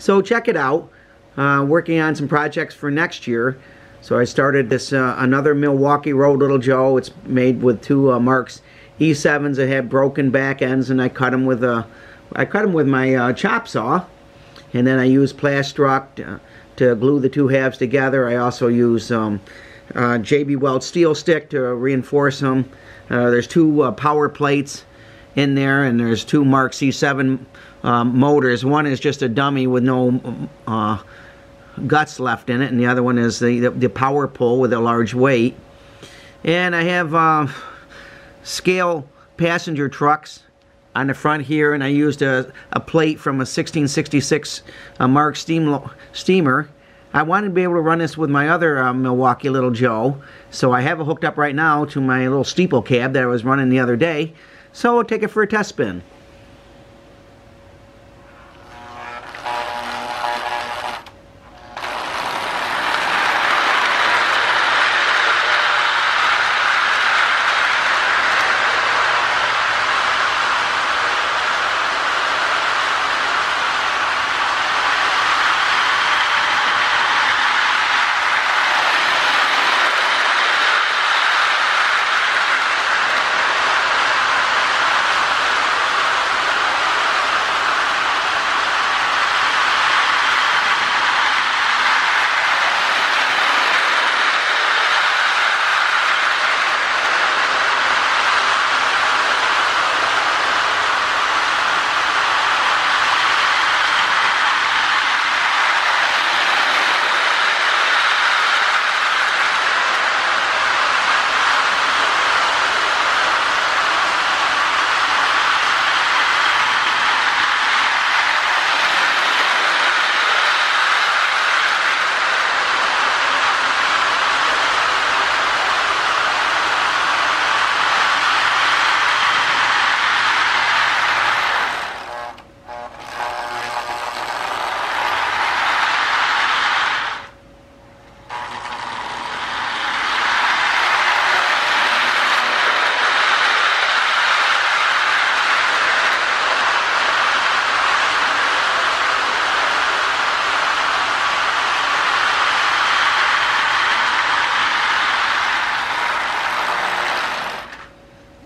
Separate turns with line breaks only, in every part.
So check it out. Working on some projects for next year. So I started this another Milwaukee Rd Little Joe. It's made with two Marx E7s that have broken back ends, and I cut them with my chop saw, and then I use Plastruct to glue the two halves together. I also use JB Weld steel stick to reinforce them. There's two power plates in there, and there's two Marx E7 motors. One is just a dummy with no guts left in it, and the other one is the power pull with a large weight. And I have scale passenger trucks on the front here, and I used a plate from a 1666 Marx steamer. I wanted to be able to run this with my other Milwaukee Little Joe, so I have it hooked up right now to my little steeple cab that I was running the other day. So I'll take it for a test spin.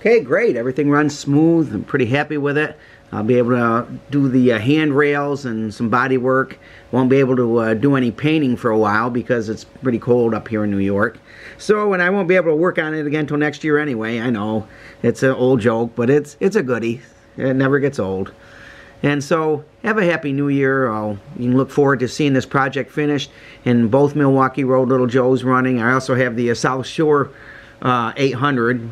Okay, great. Everything runs smooth. I'm pretty happy with it. I'll be able to do the handrails and some body work. Won't be able to do any painting for a while because it's pretty cold up here in New York. So, and I won't be able to work on it again until next year anyway. I know it's an old joke, but it's a goodie. It never gets old. And so, have a happy new year. You can look forward to seeing this project finished and both Milwaukee Rd Little Joes running. I also have the South Shore 800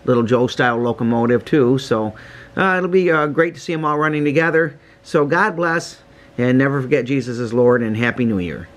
Little Joe style locomotive too. So it'll be great to see them all running together. So God bless, and never forget Jesus is Lord, and Happy New Year.